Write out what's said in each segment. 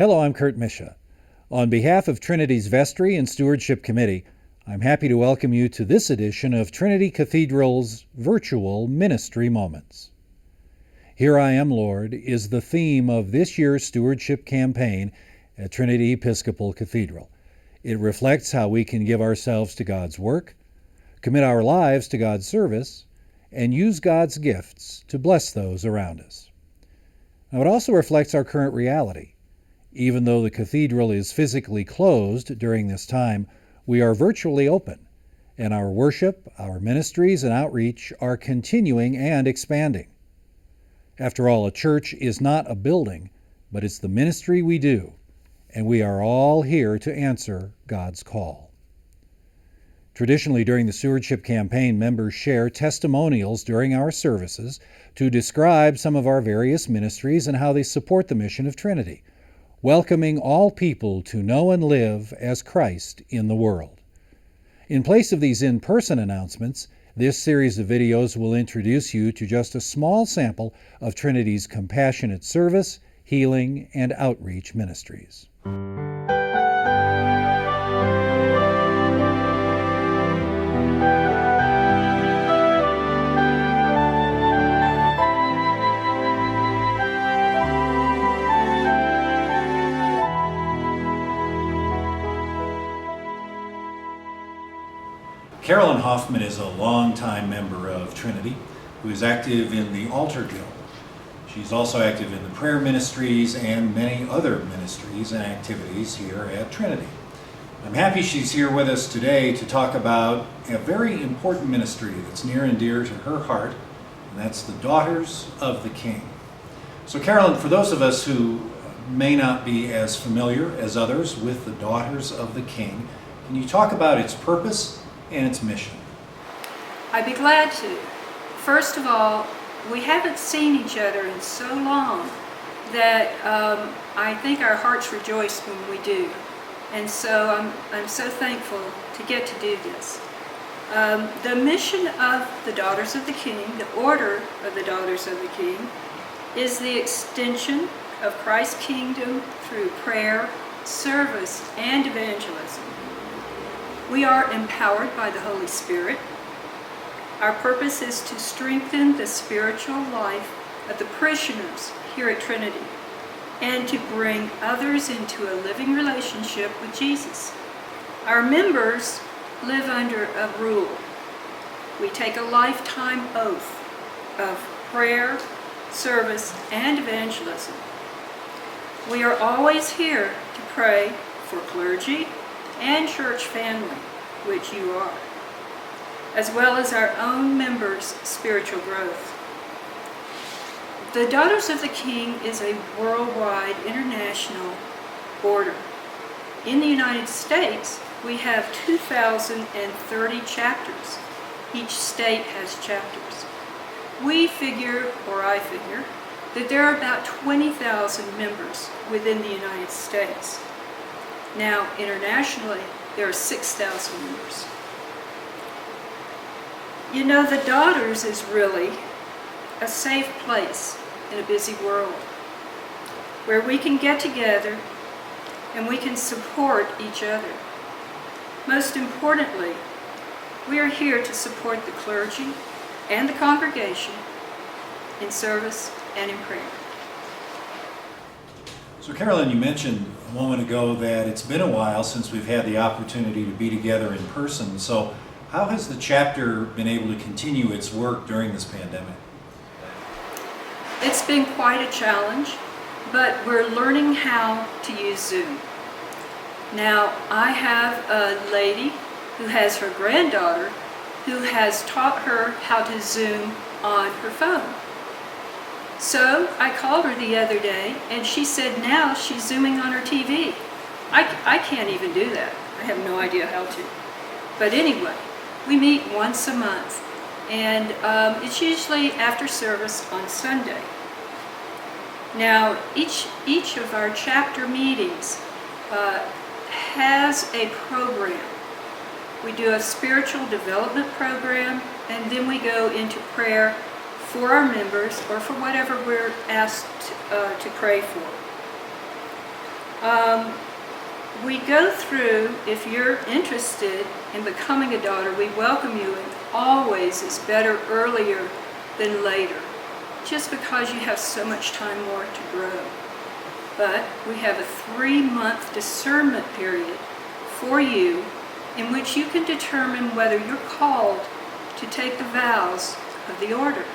Hello, I'm Kurt Misha. On behalf of Trinity's Vestry and Stewardship Committee, I'm happy to welcome you to this edition of Trinity Cathedral's Virtual Ministry Moments. Here I Am, Lord, is the theme of this year's stewardship campaign at Trinity Episcopal Cathedral. It reflects how we can give ourselves to God's work, commit our lives to God's service, and use God's gifts to bless those around us. Now, it also reflects our current reality. Even though the cathedral is physically closed during this time, we are virtually open, and our worship, our ministries, and outreach are continuing and expanding. After all, a church is not a building, but it's the ministry we do, and we are all here to answer God's call. Traditionally, during the stewardship campaign, members share testimonials during our services to describe some of our various ministries and how they support the mission of Trinity, welcoming all people to know and live as Christ in the world. In place of these in-person announcements, this series of videos will introduce you to just a small sample of Trinity's compassionate service, healing, and outreach ministries. Carolyn Hoffman is a longtime member of Trinity who is active in the Altar Guild. She's also active in the prayer ministries and many other ministries and activities here at Trinity. I'm happy she's here with us today to talk about a very important ministry that's near and dear to her heart, and that's the Daughters of the King. So Carolyn, for those of us who may not be as familiar as others with the Daughters of the King, can you talk about its purpose and its mission? I'd be glad to. First of all, we haven't seen each other in so long that I think our hearts rejoice when we do. And so I'm so thankful to get to do this. The mission of the Daughters of the King, the order of the Daughters of the King, is the extension of Christ's kingdom through prayer, service, and evangelism. We are empowered by the Holy Spirit. Our purpose is to strengthen the spiritual life of the parishioners here at Trinity and to bring others into a living relationship with Jesus. Our members live under a rule. We take a lifetime oath of prayer, service, and evangelism. We are always here to pray for clergy and church family, which you are, as well as our own members' spiritual growth. The Daughters of the King is a worldwide international order. In the United States, we have 2,030 chapters. Each state has chapters. I figure, that there are about 20,000 members within the United States. Now, internationally, there are 6,000 members. You know, the Daughters is really a safe place in a busy world where we can get together and we can support each other. Most importantly, we are here to support the clergy and the congregation in service and in prayer. So Carolyn, you mentioned a moment ago that it's been a while since we've had the opportunity to be together in person. So how has the chapter been able to continue its work during this pandemic? It's been quite a challenge, but we're learning how to use Zoom. Now, I have a lady who has her granddaughter who has taught her how to Zoom on her phone. So I called her the other day and she said now she's Zooming on her TV. I can't even do that. I have no idea how to. But anyway, we meet once a month and it's usually after service on Sunday. Now each of our chapter meetings has a program. We do a spiritual development program and then we go into prayer for our members or for whatever we're asked to pray for. We go through, if you're interested in becoming a daughter, we welcome you, and always is better earlier than later, just because you have so much time more to grow. But we have a 3-month discernment period for you in which you can determine whether you're called to take the vows of the order.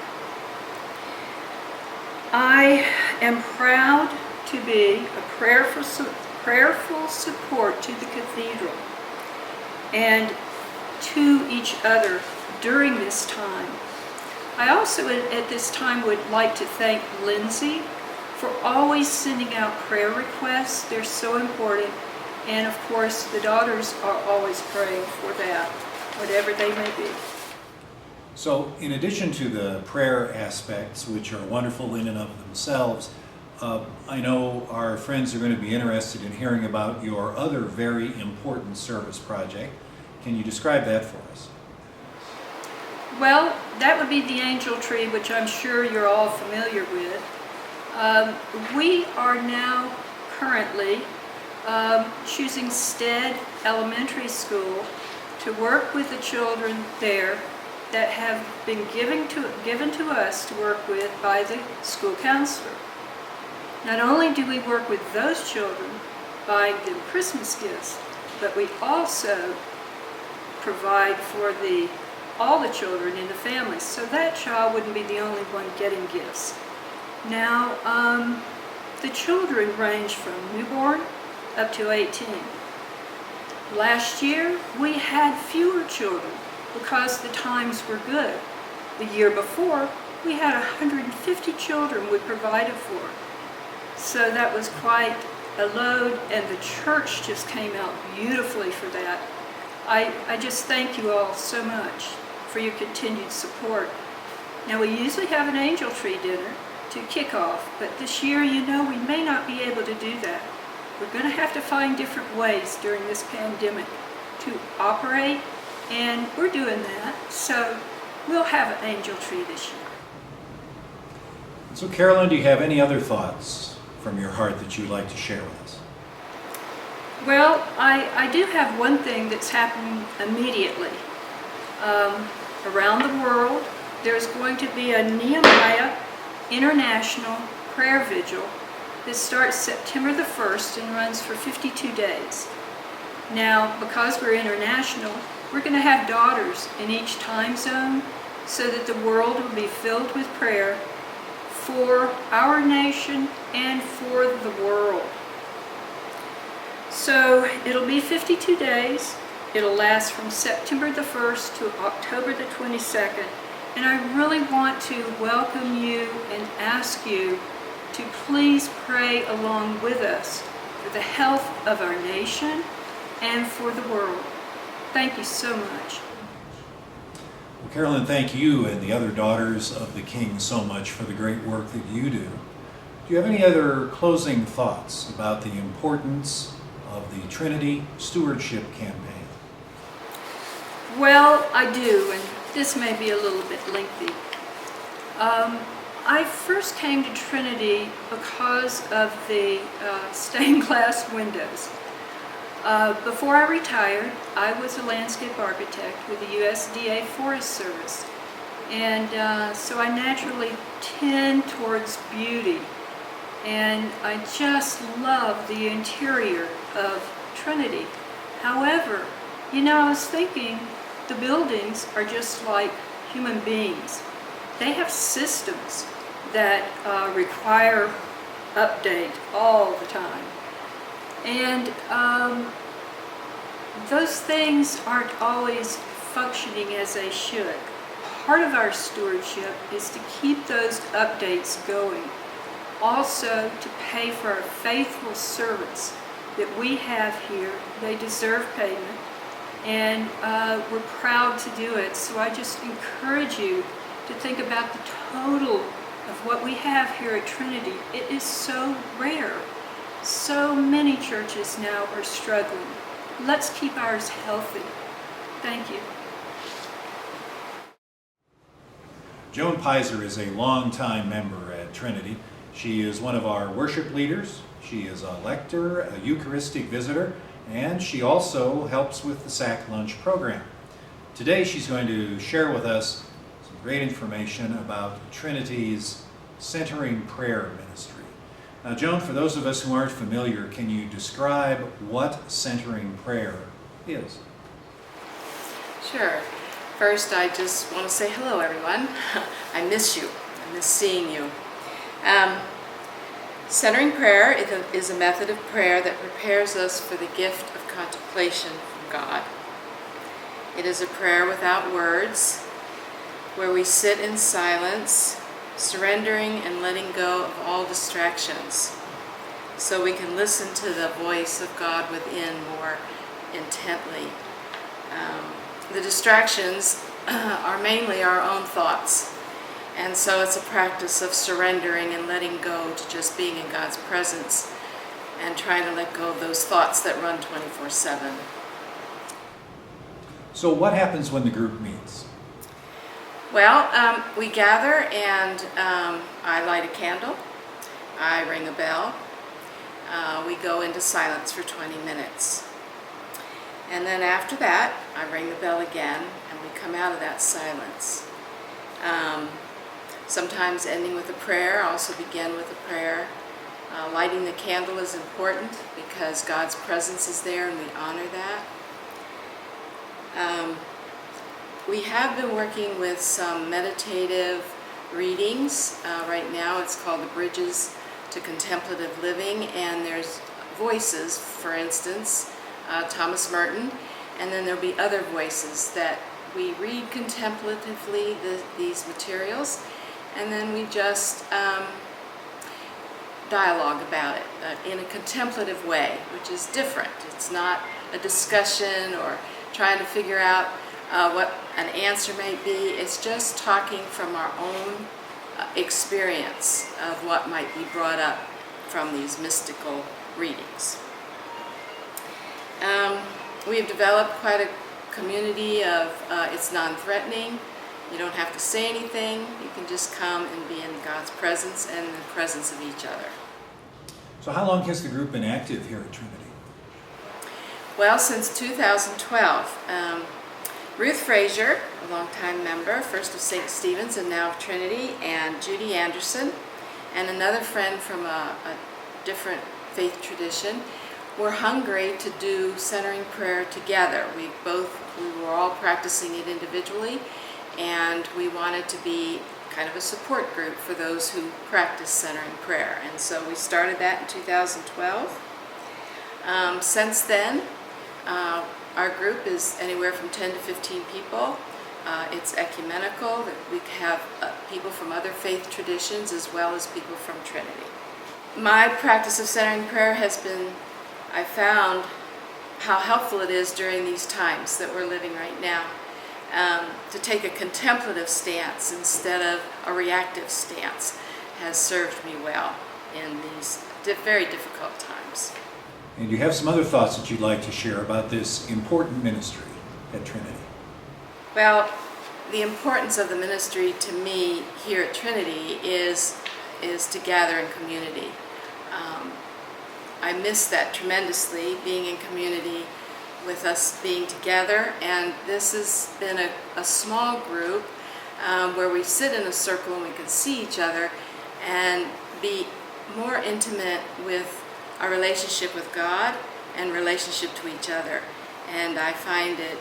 I am proud to be a prayerful support to the Cathedral and to each other during this time. I also at this time would like to thank Lindsay for always sending out prayer requests. They're so important, and of course the daughters are always praying for that, whatever they may be. So, in addition to the prayer aspects, which are wonderful in and of themselves, I know our friends are going to be interested in hearing about your other very important service project. Can you describe that for us? Well, that would be the angel tree, which I'm sure you're all familiar with. We are now currently choosing Stead Elementary School to work with the children there that have been given to us to work with by the school counselor. Not only do we work with those children by the Christmas gifts, but we also provide for all the children in the family, so that child wouldn't be the only one getting gifts. Now, the children range from newborn up to 18. Last year, we had fewer children because the times were good. The year before, we had 150 children we provided for. So that was quite a load, and the church just came out beautifully for that. I just thank you all so much for your continued support. Now, we usually have an angel tree dinner to kick off, but this year, we may not be able to do that. We're going to have to find different ways during this pandemic to operate, and we're doing that, so we'll have an angel tree this year. So, Carolyn, do you have any other thoughts from your heart that you'd like to share with us? Well, I do have one thing that's happening immediately. Around the world, there's going to be a Nehemiah International Prayer Vigil that starts September the 1st and runs for 52 days. Now, because we're international, we're going to have daughters in each time zone so that the world will be filled with prayer for our nation and for the world. So it'll be 52 days. It'll last from September the 1st to October the 22nd. And I really want to welcome you and ask you to please pray along with us for the health of our nation and for the world. Thank you so much. Well, Carolyn, thank you and the other daughters of the King so much for the great work that you do. Do you have any other closing thoughts about the importance of the Trinity Stewardship Campaign? Well, I do, and this may be a little bit lengthy. I first came to Trinity because of the stained glass windows. Before I retired, I was a landscape architect with the USDA Forest Service, and so I naturally tend towards beauty, and I just love the interior of Trinity. However, I was thinking the buildings are just like human beings. They have systems that require update all the time. And those things aren't always functioning as they should. Part of our stewardship is to keep those updates going. Also to pay for our faithful servants that we have here. They deserve payment, and we're proud to do it. So I just encourage you to think about the total of what we have here at Trinity. It is so rare. So many churches now are struggling. Let's keep ours healthy. Thank you. Joan Pizer is a longtime member at Trinity. She is one of our worship leaders. She is a lector, a Eucharistic visitor, and she also helps with the Sack Lunch program. Today she's going to share with us some great information about Trinity's Centering Prayer Ministry. Now, Joan, for those of us who aren't familiar, can you describe what centering prayer is? Sure. First, I just want to say hello, everyone. I miss you. I miss seeing you. Centering prayer is a method of prayer that prepares us for the gift of contemplation from God. It is a prayer without words, where we sit in silence, surrendering and letting go of all distractions, so we can listen to the voice of God within more intently. The distractions are mainly our own thoughts. And so it's a practice of surrendering and letting go to just being in God's presence and trying to let go of those thoughts that run 24/7. So what happens when the group meets? Well, we gather and I light a candle, I ring a bell, we go into silence for 20 minutes. And then after that, I ring the bell again and we come out of that silence. Sometimes ending with a prayer, also begin with a prayer. Lighting the candle is important because God's presence is there and we honor that. We have been working with some meditative readings. Right now it's called the Bridges to Contemplative Living, and there's voices, for instance, Thomas Merton, and then there'll be other voices that we read contemplatively these materials, and then we just dialogue about it in a contemplative way, which is different. It's not a discussion or trying to figure out what an answer may be. It's just talking from our own experience of what might be brought up from these mystical readings. We have developed quite a community of, it's non-threatening. You don't have to say anything. You can just come and be in God's presence and the presence of each other. So how long has the group been active here at Trinity? Well, since 2012. Ruth Frazier, a longtime member, first of St. Stephen's and now of Trinity, and Judy Anderson, and another friend from a different faith tradition, were hungry to do centering prayer together. We were all practicing it individually, and we wanted to be kind of a support group for those who practice centering prayer. And so we started that in 2012. Since then, our group is anywhere from 10 to 15 people. It's ecumenical. We have people from other faith traditions as well as people from Trinity. My practice of centering prayer has been, I found how helpful it is during these times that we're living right now, to take a contemplative stance instead of a reactive stance has served me well in these very difficult times. And you have some other thoughts that you'd like to share about this important ministry at Trinity. Well, the importance of the ministry to me here at Trinity is to gather in community. I miss that tremendously, being in community with us being together, and this has been a small group where we sit in a circle and we can see each other and be more intimate with our relationship with God and relationship to each other. And I find it,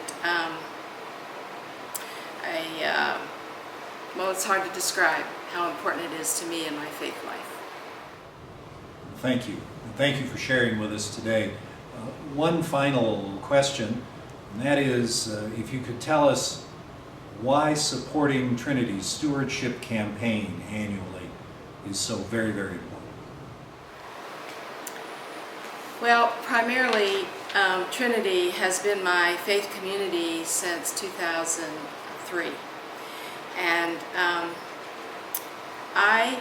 well, it's hard to describe how important it is to me in my faith life. Thank you. Thank you for sharing with us today. One final question, and that is if you could tell us why supporting Trinity's stewardship campaign annually is so very, very important. Well, primarily, Trinity has been my faith community since 2003. And I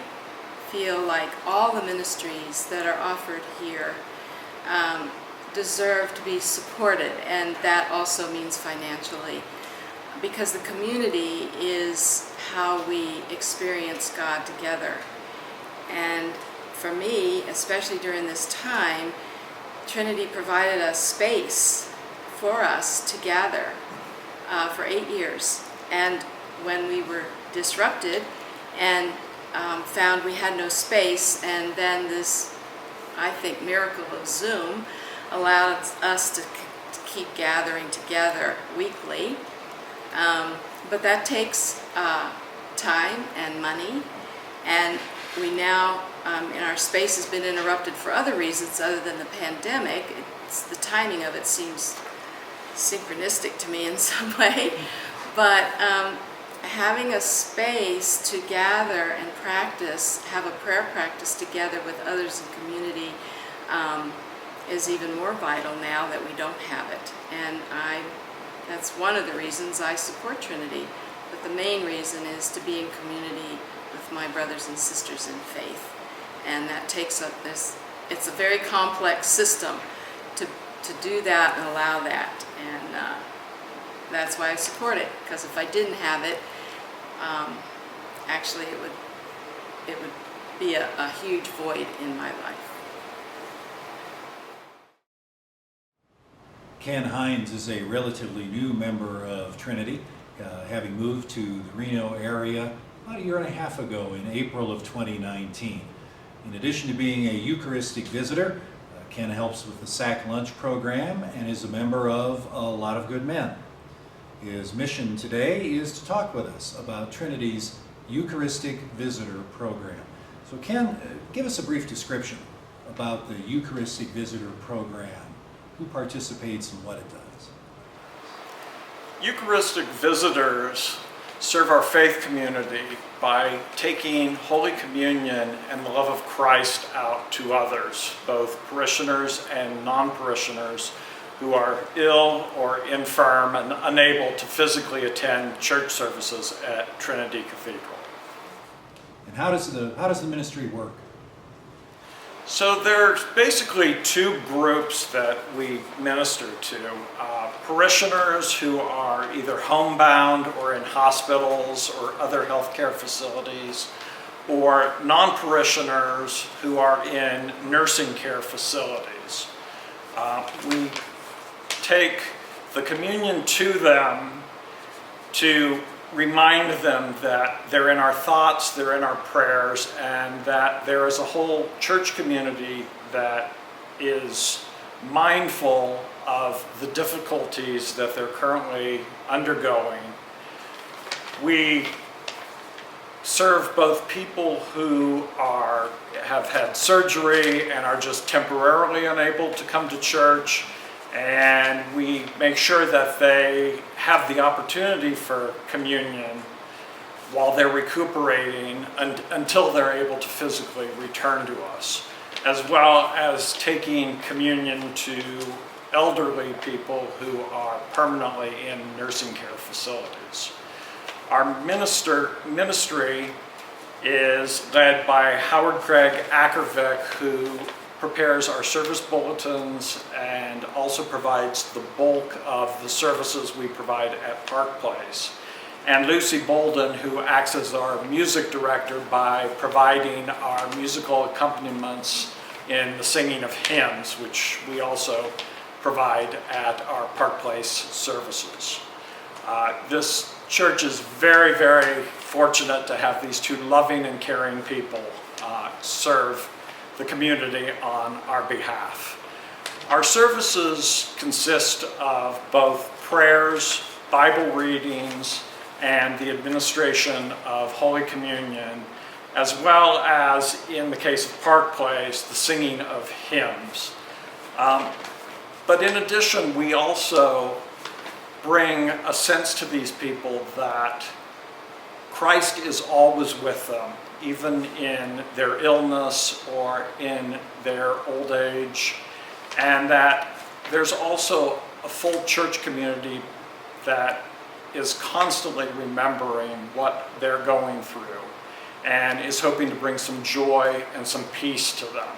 feel like all the ministries that are offered here deserve to be supported, and that also means financially, because the community is how we experience God together. And for me, especially during this time, Trinity provided a space for us to gather for 8 years. And when we were disrupted and found we had no space, and then this, I think, miracle of Zoom allowed us to keep gathering together weekly. But that takes time and money, and we now, and our space has been interrupted for other reasons other than the pandemic. The timing of it seems synchronistic to me in some way, but having a space to gather and practice, have a prayer practice together with others in community is even more vital now that we don't have it. And that's one of the reasons I support Trinity, but the main reason is to be in community with my brothers and sisters in faith. And that takes up this, it's a very complex system to do that and allow that. And that's why I support it, because if I didn't have it, actually it would be a huge void in my life. Ken Hines is a relatively new member of Trinity, having moved to the Reno area about 1.5 years ago in April of 2019. In addition to being a Eucharistic visitor, Ken helps with the SAC lunch program and is a member of A Lot of Good Men. His mission today is to talk with us about Trinity's Eucharistic Visitor program. So Ken, give us a brief description about the Eucharistic Visitor program, who participates and what it does. Eucharistic Visitors serve our faith community by taking Holy Communion and the love of Christ out to others, both parishioners and non-parishioners who are ill or infirm and unable to physically attend church services at Trinity Cathedral. And how does the ministry work? So there's basically two groups that we minister to. Parishioners who are either homebound or in hospitals or other healthcare facilities, or non-parishioners who are in nursing care facilities. We take the communion to them to remind them that they're in our thoughts, they're in our prayers, and that there is a whole church community that is mindful of the difficulties that they're currently undergoing. We serve both people who have had surgery and are just temporarily unable to come to church, and we make sure that they have the opportunity for communion while they're recuperating until they're able to physically return to us, as well as taking communion to elderly people who are permanently in nursing care facilities. Our ministry is led by Howard Craig Ackervick, who prepares our service bulletins and also provides the bulk of the services we provide at Park Place. And Lucy Bolden, who acts as our music director by providing our musical accompaniments in the singing of hymns, which we also provide at our Park Place services. This church is very, very fortunate to have these two loving and caring people serve the community on our behalf. Our services consist of both prayers, Bible readings, and the administration of Holy Communion, as well as, in the case of Park Place, the singing of hymns. But in addition, we also bring a sense to these people that Christ is always with them, even in their illness or in their old age, and that there's also a full church community that is constantly remembering what they're going through and is hoping to bring some joy and some peace to them.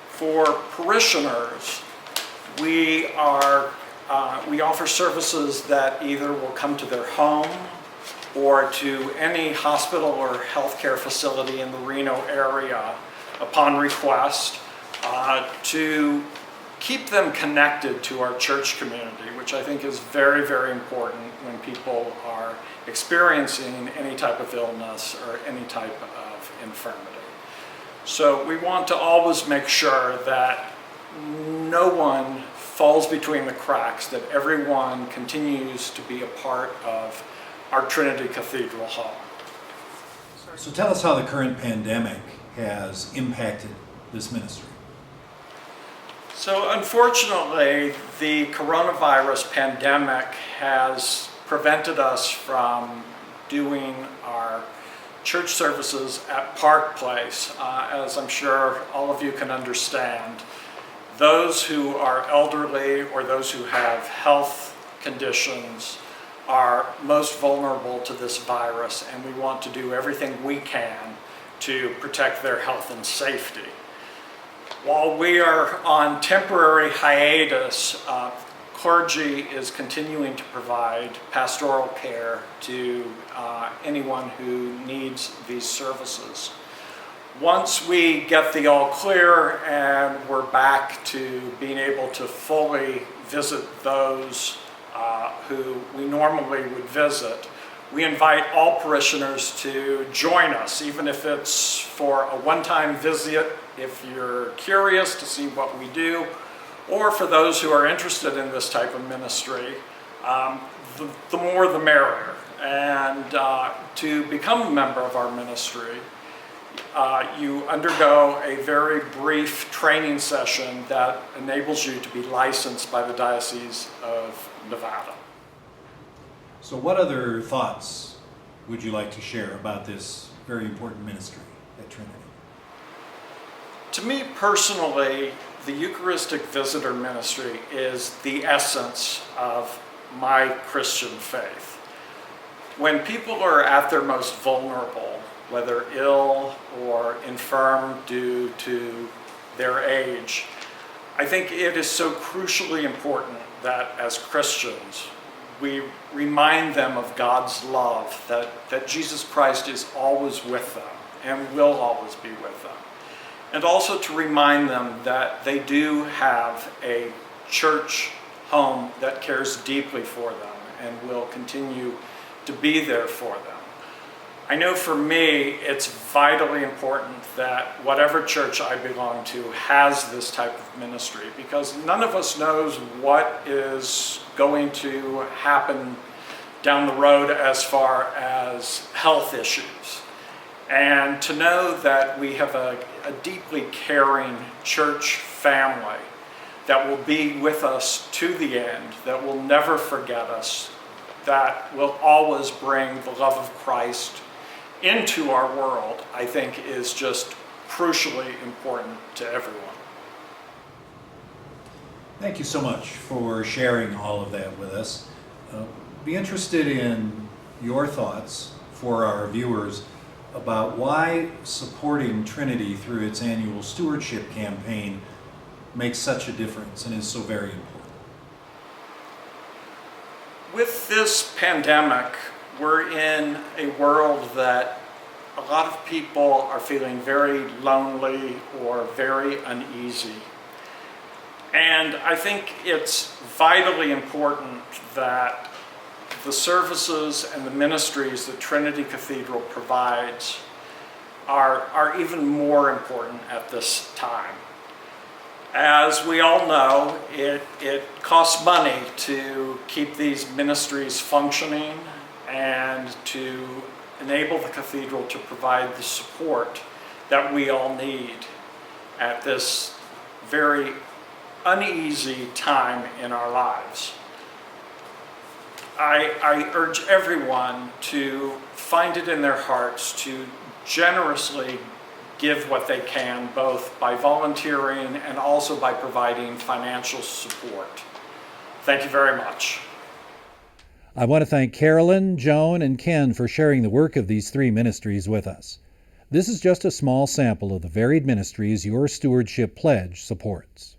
For parishioners, we offer services that either will come to their home or or to any hospital or healthcare facility in the Reno area upon request to keep them connected to our church community, which I think is very, very important when people are experiencing any type of illness or any type of infirmity. So we want to always make sure that no one falls between the cracks, that everyone continues to be a part of our Trinity Cathedral home. So tell us how the current pandemic has impacted this ministry. So unfortunately, the coronavirus pandemic has prevented us from doing our church services at Park Place. As I'm sure all of you can understand, those who are elderly or those who have health conditions are most vulnerable to this virus, and we want to do everything we can to protect their health and safety. While we are on temporary hiatus, clergy is continuing to provide pastoral care to anyone who needs these services. Once we get the all clear and we're back to being able to fully visit those who we normally would visit, we invite all parishioners to join us, even if it's for a one-time visit, if you're curious to see what we do, or for those who are interested in this type of ministry, the more the merrier. And to become a member of our ministry, you undergo a very brief training session that enables you to be licensed by the Diocese of Nevada. So what other thoughts would you like to share about this very important ministry at Trinity? To me personally, the Eucharistic Visitor Ministry is the essence of my Christian faith. When people are at their most vulnerable, whether ill or infirm due to their age, I think it is so crucially important that as Christians, we remind them of God's love, that Jesus Christ is always with them and will always be with them. And also to remind them that they do have a church home that cares deeply for them and will continue to be there for them. I know for me, it's vitally important that whatever church I belong to has this type of ministry, because none of us knows what is going to happen down the road as far as health issues. And to know that we have a deeply caring church family that will be with us to the end, that will never forget us, that will always bring the love of Christ into our world, I think is just crucially important to everyone. Thank you so much for sharing all of that with us. Be interested in your thoughts for our viewers about why supporting Trinity through its annual stewardship campaign makes such a difference and is so very important. With this pandemic, we're in a world that a lot of people are feeling very lonely or very uneasy. And I think it's vitally important that the services and the ministries that Trinity Cathedral provides are even more important at this time. As we all know, it costs money to keep these ministries functioning and to enable the cathedral to provide the support that we all need at this very uneasy time in our lives. I urge everyone to find it in their hearts to generously give what they can, both by volunteering and also by providing financial support. Thank you very much. I want to thank Carolyn, Joan, and Ken for sharing the work of these three ministries with us. This is just a small sample of the varied ministries your stewardship pledge supports.